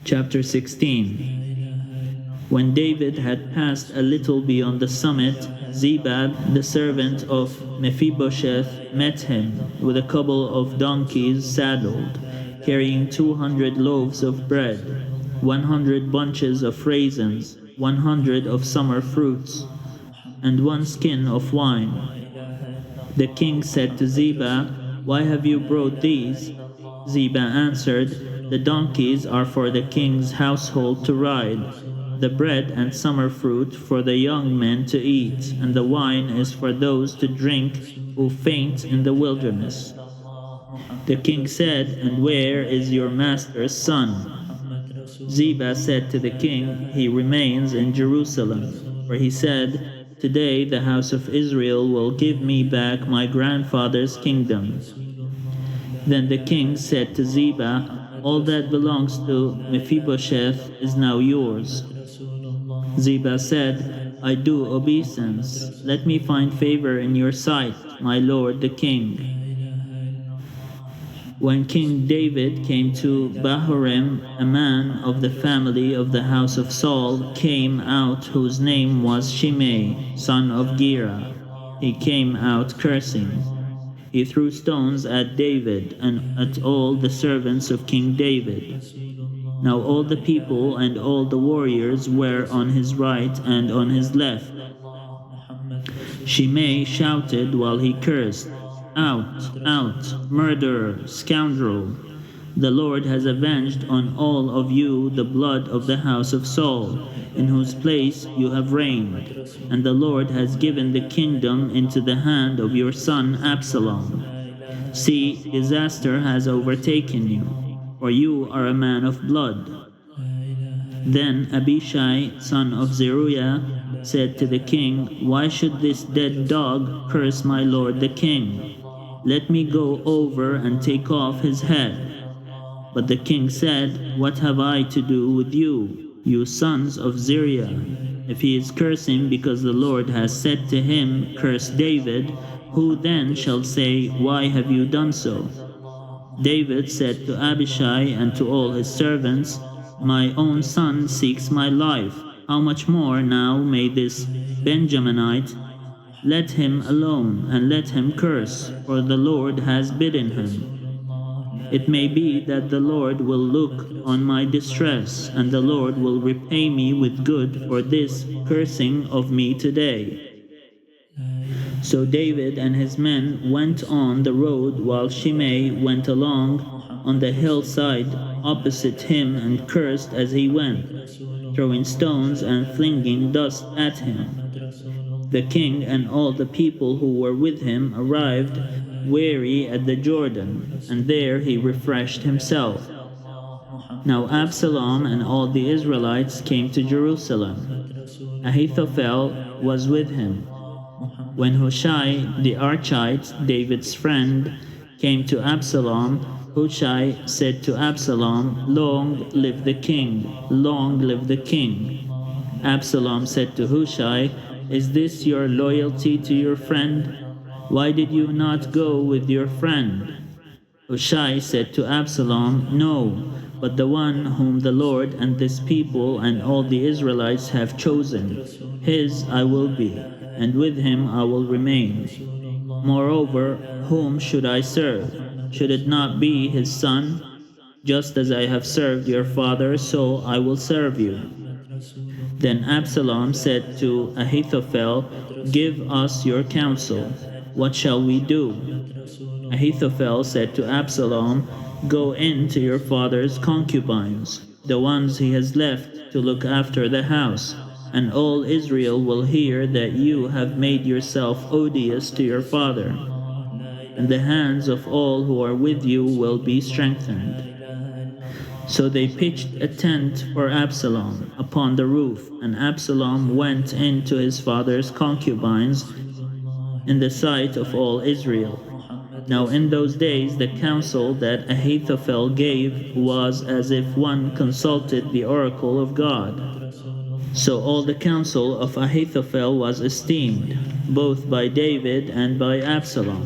Chapter 16. When David had passed a little beyond the summit, Ziba, the servant of Mephibosheth, met him with a couple of donkeys saddled, carrying 200 loaves of bread, 100 bunches of raisins, 100 of summer fruits, and 1 skin of wine. The king said to Ziba, "Why have you brought these?" Ziba answered, "The donkeys are for the king's household to ride, the bread and summer fruit for the young men to eat, and the wine is for those to drink who faint in the wilderness." The king said, "And where is your master's son?" Ziba said to the king, "He remains in Jerusalem." For he said, "Today the house of Israel will give me back my grandfather's kingdom." Then the king said to Ziba, "All that belongs to Mephibosheth is now yours." Ziba said, "I do obeisance. Let me find favor in your sight, my lord the king." When King David came to Bahurim, a man of the family of the house of Saul came out whose name was Shimei, son of Gera. He came out cursing. He threw stones at David and at all the servants of King David. Now all the people and all the warriors were on his right and on his left. Shimei shouted while he cursed, "Out, out, murderer, scoundrel! The Lord has avenged on all of you the blood of the house of Saul, in whose place you have reigned, and the Lord has given the kingdom into the hand of your son Absalom. See, disaster has overtaken you, for you are a man of blood." Then Abishai, son of Zeruiah, said to the king, "Why should this dead dog curse my lord the king? Let me go over and take off his head." But the king said, "What have I to do with you, you sons of Zeruiah? If he is cursing because the Lord has said to him, 'Curse David,' who then shall say, 'Why have you done so?'" David said to Abishai and to all his servants, "My own son seeks my life. How much more now may this Benjaminite? Let him alone, and let him curse, for the Lord has bidden him. It may be that the Lord will look on my distress, and the Lord will repay me with good for this cursing of me today." So David and his men went on the road while Shimei went along on the hillside opposite him and cursed as he went, throwing stones and flinging dust at him. The king and all the people who were with him arrived weary at the Jordan, and there he refreshed himself. Now Absalom and all the Israelites came to Jerusalem. Ahithophel was with him. When Hushai the Archite, David's friend, came to Absalom, Hushai said to Absalom, "Long live the king! Long live the king!" Absalom said to Hushai, "Is this your loyalty to your friend? Why did you not go with your friend?" Hushai said to Absalom, "No, but the one whom the Lord and this people and all the Israelites have chosen, his I will be, and with him I will remain. Moreover, whom should I serve? Should it not be his son? Just as I have served your father, so I will serve you." Then Absalom said to Ahithophel, "Give us your counsel. What shall we do?" Ahithophel said to Absalom, "Go in to your father's concubines, the ones he has left to look after the house, and all Israel will hear that you have made yourself odious to your father, and the hands of all who are with you will be strengthened." So they pitched a tent for Absalom upon the roof, and Absalom went in to his father's concubines in the sight of all Israel. Now in those days the counsel that Ahithophel gave was as if one consulted the oracle of God. So all the counsel of Ahithophel was esteemed, both by David and by Absalom.